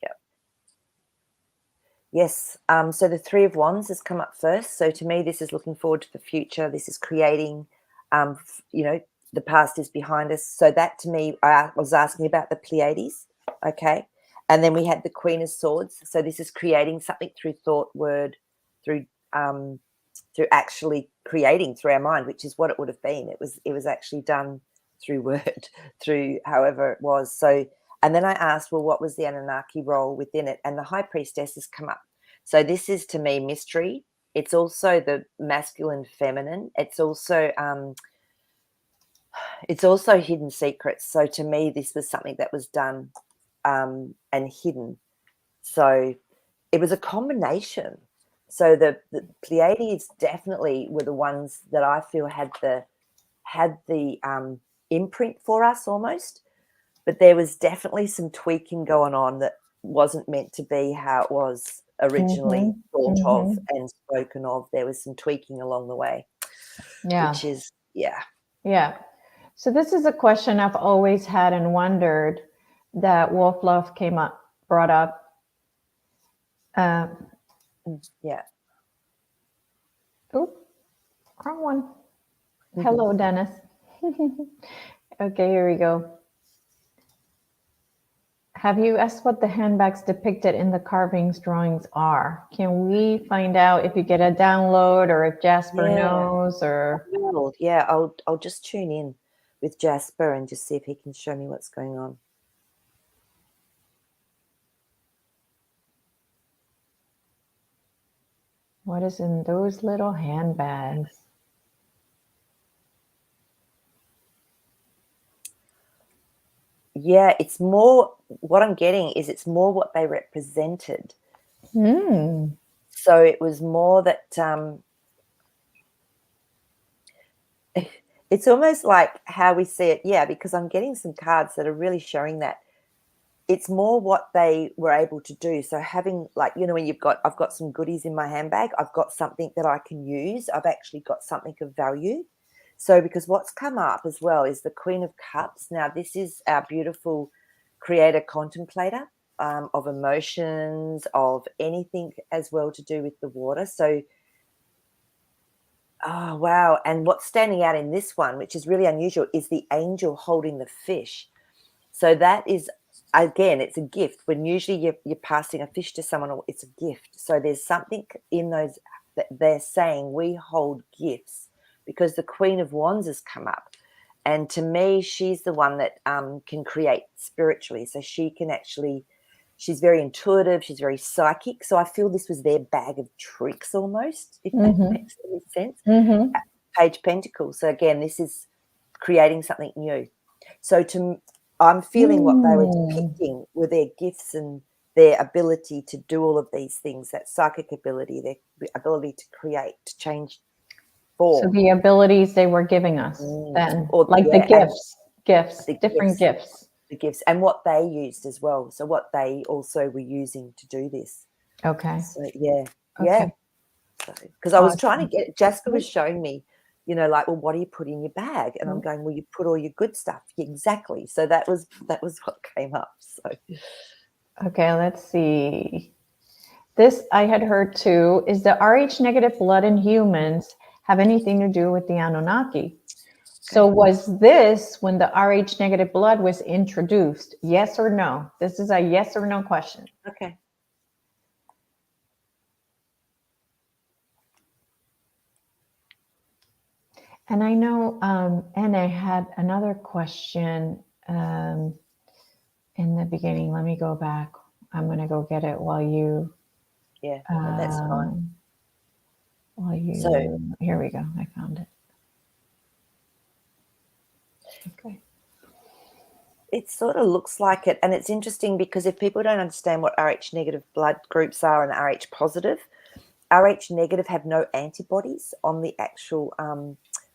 Yep. Yes. So the Three of Wands has come up first. So to me, this is looking forward to the future. This is creating, you know, the past is behind us. So that to me, I was asking about the Pleiades. Okay. And then we had the Queen of Swords. So this is creating something through thought, word, through actually creating through our mind, which is what it would have been. It was actually done through word, through however it was. So, and then I asked, well, what was the Anunnaki role within it? And the High Priestess has come up. So this is, to me, mystery. It's also the masculine, feminine. It's also hidden secrets. So to me, this was something that was done and hidden. So it was a combination. So the Pleiades definitely were the ones that I feel had the imprint for us almost, but there was definitely some tweaking going on that wasn't meant to be how it was originally thought of and spoken of. There was some tweaking along the way, which is, yeah. Yeah. So this is a question I've always had and wondered that Wolf Love brought up. Yeah. Oh, wrong one. Hello, Dennis. Okay, here we go. Have you asked what the handbags depicted in the carvings drawings are? Can we find out if you get a download or if Jasper knows? Or Yeah, I'll just tune in with Jasper and just see if he can show me what's going on. what is in those little handbags? Yeah, it's more, what I'm getting is it's more what they represented. So it was more that it's almost like how we see it. Yeah, because I'm getting some cards that are really showing that it's more what they were able to do. So having, like, you know, when I've got some goodies in my handbag, I've got something that I can use. I've actually got something of value. So because what's come up as well is the Queen of Cups. Now, this is our beautiful creator contemplator of emotions, of anything as well to do with the water. So, oh, wow. And what's standing out in this one, which is really unusual, is the angel holding the fish. So that is, again, it's a gift. When usually you're passing a fish to someone, it's a gift. So there's something in those that they're saying we hold gifts, because the Queen of Wands has come up. And to me, she's the one that can create spiritually. So she can actually, she's very intuitive. She's very psychic. So I feel this was their bag of tricks almost, if that makes any sense. Page Pentacles. So again, this is creating something new. So I'm feeling what they were depicting were their gifts and their ability to do all of these things, that psychic ability, their ability to create, to change form. So the abilities they were giving us then, or like the gifts, different gifts. The gifts and what they used as well. So what they also were using to do this. Okay. So yeah. Okay. Because I was trying to get, Jasper was showing me, you know, like, well, what do you put in your bag? And I'm going, well, you put all your good stuff. Exactly. So that was what came up. So okay, let's see. This I had heard too. Is the Rh negative blood in humans have anything to do with the Anunnaki? So was this when the Rh negative blood was introduced? Yes or no? This is a yes or no question. Okay. And I know Anna had another question in the beginning. Let me go back. I'm going to go get it while you Yeah, no, that's fine. So Here we go. I found it. Okay. it sort of looks like it, and it's interesting because if people don't understand what Rh negative blood groups are and Rh positive have no antibodies on the actual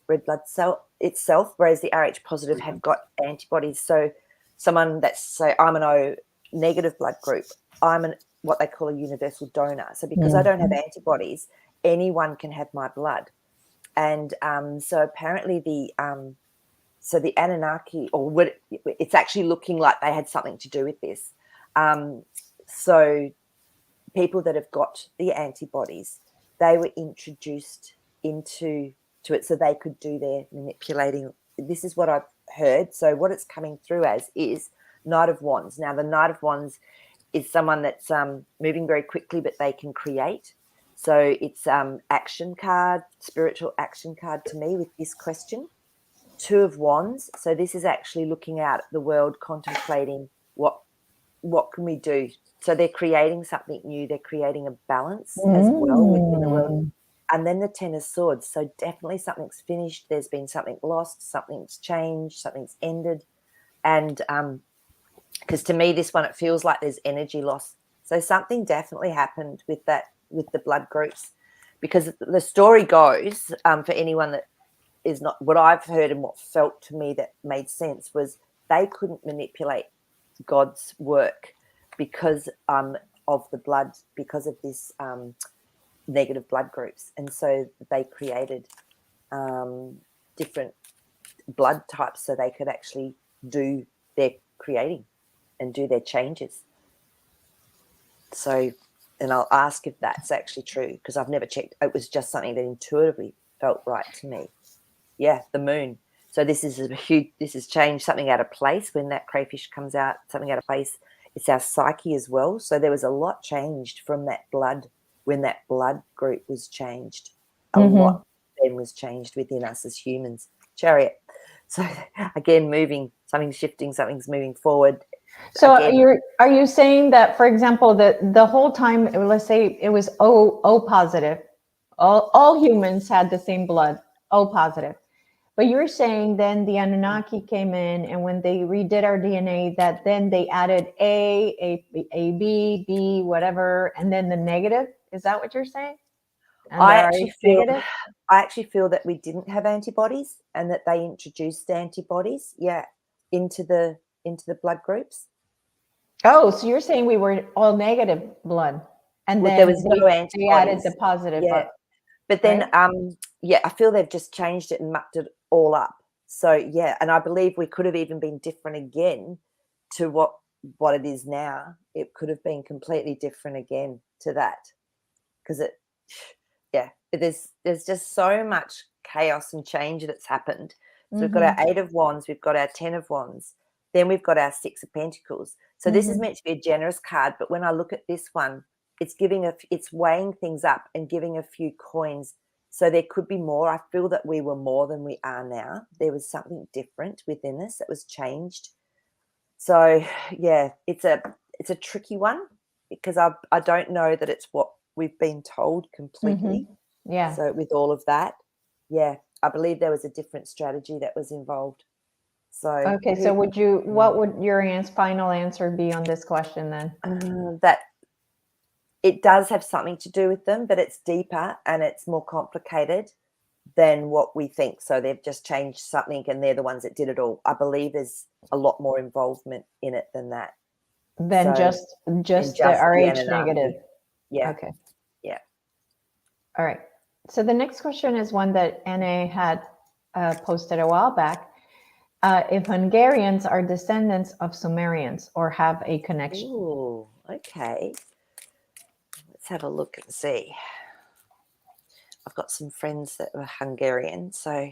red blood cell itself, whereas the Rh positive have got antibodies. So someone that's, say, I'm an O negative blood group, I'm what they call a universal donor. So because I don't have antibodies, anyone can have my blood. And so apparently the Anunnaki, it's actually looking like they had something to do with this. So people that have got the antibodies, they were introduced into it so they could do their manipulating. This is what I've heard. So what it's coming through as is Knight of Wands. Now, the Knight of Wands is someone that's moving very quickly, but they can create. So it's action card, spiritual action card to me with this question. Two of Wands. So this is actually looking out at the world, contemplating what can we do. So they're creating something new. They're creating a balance as well within the world. And then the Ten of Swords. So definitely something's finished. There's been something lost. Something's changed. Something's ended. And because to me, this one, it feels like there's energy loss. So something definitely happened with the blood groups, because the story goes, for anyone that is not, what I've heard and what felt to me that made sense was they couldn't manipulate God's work because of the blood, because of this negative blood groups. And so they created different blood types so they could actually do their creating and do their changes. So, and I'll ask if that's actually true, because I've never checked. It was just something that intuitively felt right to me. Yeah, the moon. So this has changed something out of place when that crayfish comes out, something out of place. It's our psyche as well. So there was a lot changed from that blood when that blood group was changed. A lot then was changed within us as humans. Chariot. So again, moving, something's shifting, something's moving forward. So Again, are you saying that, for example, that the whole time, let's say it was O positive, all humans had the same blood, O positive. But you're saying then the Anunnaki came in, and when they redid our DNA, that then they added A, B, whatever, and then the negative? Is that what you're saying? And I there are actually feel that we didn't have antibodies and that they introduced antibodies, into the blood groups. Oh, so you're saying we were all negative blood, and Well, then there was no they added antibodies. the positive. Yeah. But then, right? I feel they've just changed it and mucked it all up. So, yeah, and I believe we could have even been different again to what it is now. It could have been completely different again to that, because there's just so much chaos and change that's happened. So we've got our Eight of Wands, we've got our Ten of Wands, then we've got our Six of Pentacles. So this is meant to be a generous card, but when I look at this one, it's weighing things up and giving a few coins. So there could be more. I feel that we were more than we are now. There was something different within us that was changed. So yeah, it's a tricky one, because I don't know that it's what we've been told completely. Yeah. So with all of that, I believe there was a different strategy that was involved. So Okay. So what would your final answer be on this question then? That it does have something to do with them, but it's deeper and it's more complicated than what we think. So they've just changed something and they're the ones that did it all. I believe there's a lot more involvement in it than that. Than just the RH negative. Yeah. Okay. Yeah. All right. So the next question is one that NA had posted a while back. If Hungarians are descendants of Sumerians or have a connection. Ooh, okay. Let's have a look and see. I've got some friends that were Hungarian, so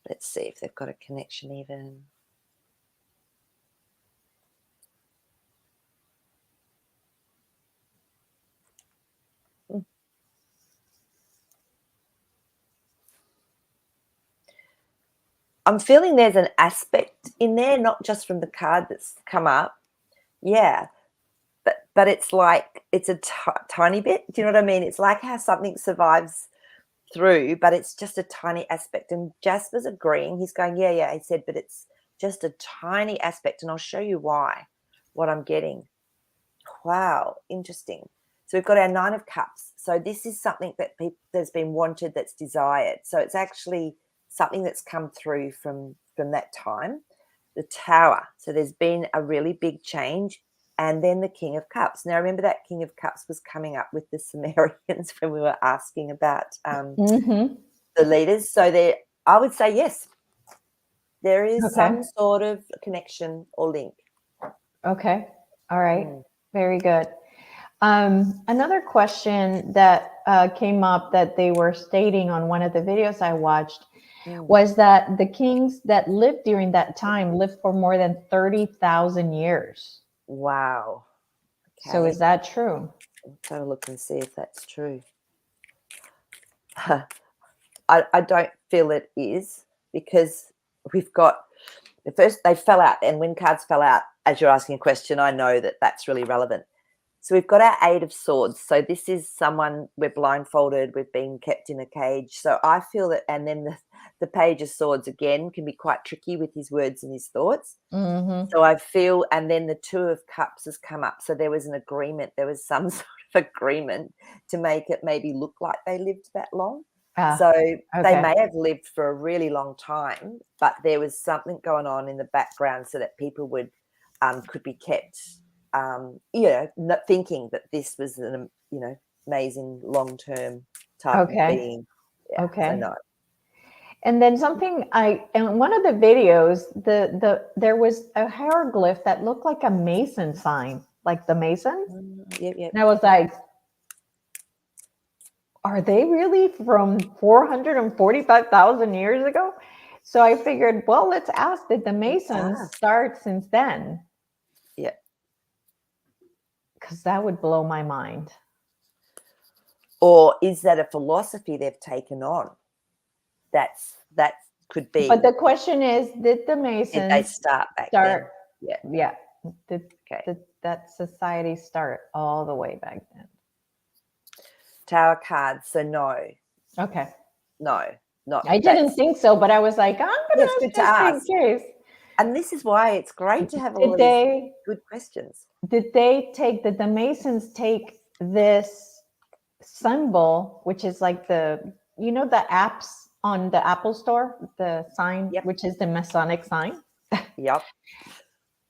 let's see if they've got a connection even. I'm feeling there's an aspect in there, not just from the card that's come up. Yeah. but it's like it's a tiny bit. Do you know what I mean? It's like how something survives through, but it's just a tiny aspect. And Jasper's agreeing. He's going, yeah, yeah. He said, but it's just a tiny aspect, and I'll show you why. What I'm getting. Wow, interesting. So we've got our 9 of Cups. So this is something that that's been wanted, that's desired. So it's actually something that's come through from that time. The Tower. So there's been a really big change. And then the King of Cups. Now, remember that King of Cups was coming up with the Sumerians when we were asking about Mm-hmm. the leaders. So there, I would say yes, there is Okay. some sort of connection or link. Okay. All right. Mm. Very good. Another question that came up that they were stating on one of the videos I watched was that the kings that lived during that time lived for more than 30,000 years. Wow. Okay. So is that true? Let's have a look and see if that's true. I don't feel it is, because we've got the first, they fell out, and when cards fell out, as you're asking a question, I know that that's really relevant. So we've got our 8 of Swords. So this is someone, we're blindfolded, we've been kept in a cage. So I feel that, and then the Page of Swords again can be quite tricky with his words and his thoughts. Mm-hmm. So I feel, and then the 2 of Cups has come up. So there was an agreement. There was some sort of agreement to make it maybe look like they lived that long. So they may have lived for a really long time, but there was something going on in the background so that people would could be kept, not thinking that this was an amazing long-term type of being. Yeah, so no. And then something in one of the videos, there was a hieroglyph that looked like a Mason sign, like the Mason. Yep. And I was like, are they really from 445,000 years ago? So I figured, well, let's ask, did the Masons start since then? Yeah. Because that would blow my mind. Or is that a philosophy they've taken on? That could be. But the question is, did the Masons Did they start back then? Yeah. Did that society start all the way back then? Tower cards, so no. Okay. No, not. I didn't think so, but I was like, I'm going to ask just in case. And this is why it's great to have all of these good questions. Did the Masons take this symbol, which is like the apps on the Apple Store, the sign, which is the Masonic sign? Yep.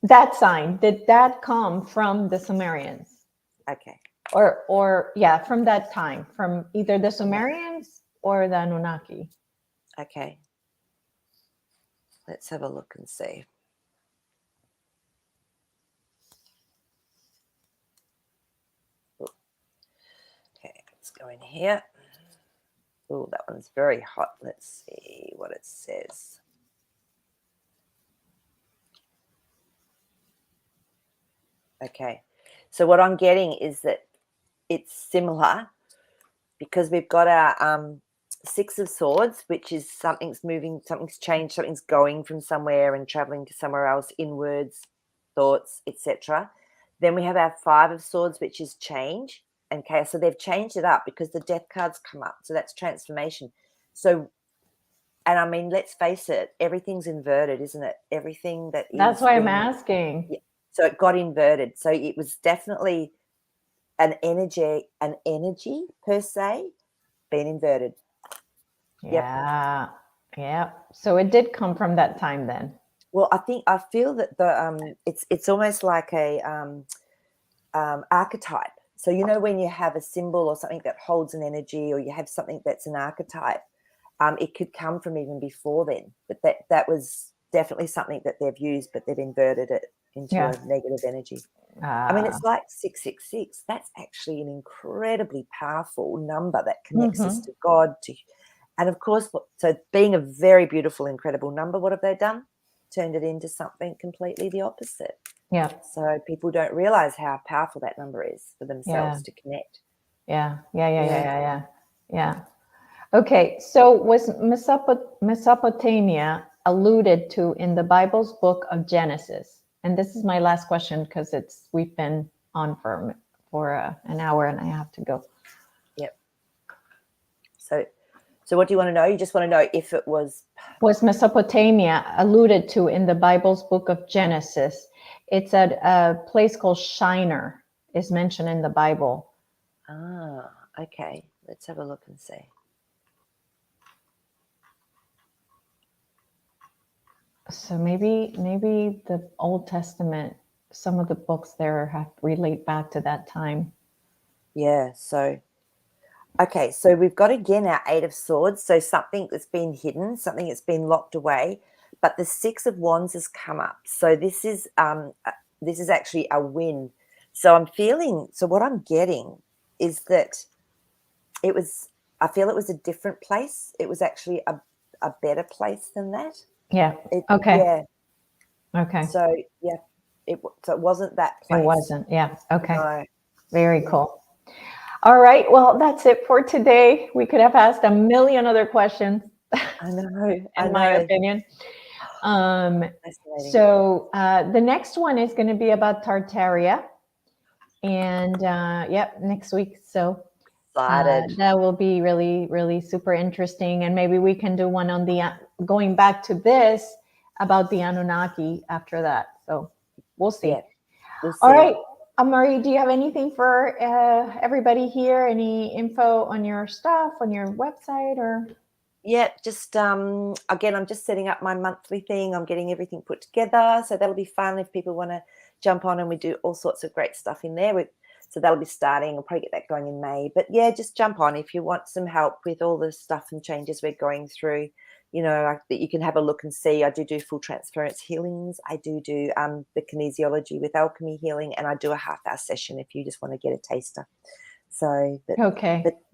That sign, did that come from the Sumerians? Okay. Or from that time, from either the Sumerians or the Anunnaki. Okay. Let's have a look and see. Okay, let's go in here. Oh, that one's very hot. Let's see what it says. Okay. So what I'm getting is that it's similar, because we've got our 6 of Swords, which is something's moving, something's changed, something's going from somewhere and traveling to somewhere else, inwards, thoughts, etc. Then we have our 5 of Swords, which is change and chaos. So they've changed it up because the Death cards come up. So that's transformation. So, and I mean, let's face it, everything's inverted, isn't it? Everything that is. That's why I'm asking. Yeah. So it got inverted. So it was definitely an energy per se being inverted. Yeah. So it did come from that time then. Well, I feel that the it's almost like a archetype. So when you have a symbol or something that holds an energy, or you have something that's an archetype, it could come from even before then. But that was definitely something that they've used, but they've inverted it into a negative energy. I mean, it's like 666. That's actually an incredibly powerful number that connects us to God. And of course, so being a very beautiful, incredible number, what have they done? Turned it into something completely the opposite. Yeah. So people don't realize how powerful that number is for themselves to connect. Yeah. Okay. So was Mesopotamia alluded to in the Bible's book of Genesis? And this is my last question, because we've been on for an hour and a half to go. Yep. So what do you want to know? You just want to know if it was Mesopotamia alluded to in the Bible's book of Genesis? It's at a place called Shinar, is mentioned in the Bible. Okay. Let's have a look and see. So maybe the Old Testament, some of the books there have relate back to that time. Yeah. So, okay. So we've got again our 8 of Swords. So something that's been hidden, something that's been locked away, but the 6 of Wands has come up. So this is actually a win. So I'm feeling. So what I'm getting is that I feel it was a different place. It was actually a better place than that. Yeah. Okay. Yeah. Okay. So yeah, it wasn't that place. It wasn't. Yeah. Okay. No. Very cool. All right. Well, that's it for today. We could have asked a million other questions. I know. In my opinion. Fascinating. So the next one is going to be about Tartaria, and next week. So that will be really, really super interesting, and maybe we can do one on the going back to this about the Anunnaki after that. So we'll see. Yeah, we'll see. All right. Maree, do you have anything for everybody here? Any info on your stuff, on your website, or? Yeah, just again, I'm just setting up my monthly thing. I'm getting everything put together, so that'll be fun if people want to jump on, and we do all sorts of great stuff in there. So that'll be starting. I'll probably get that going in May. But yeah, just jump on if you want some help with all the stuff and changes we're going through. You know, that you can have a look and see. I do full transference healings. I do the kinesiology with alchemy healing, and I do a half-hour session if you just want to get a taster. So,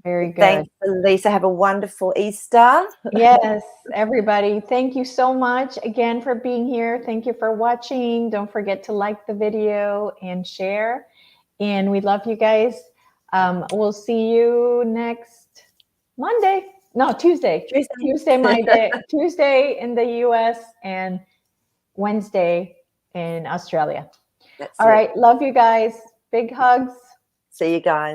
very good. Thanks, Elisa. Have a wonderful Easter. Yes, everybody. Thank you so much again for being here. Thank you for watching. Don't forget to like the video and share. And we love you guys. We'll see you next Monday. No, Tuesday. Tuesday, my day. Tuesday in the US and Wednesday in Australia. All right. Love you guys. Big hugs. See you guys.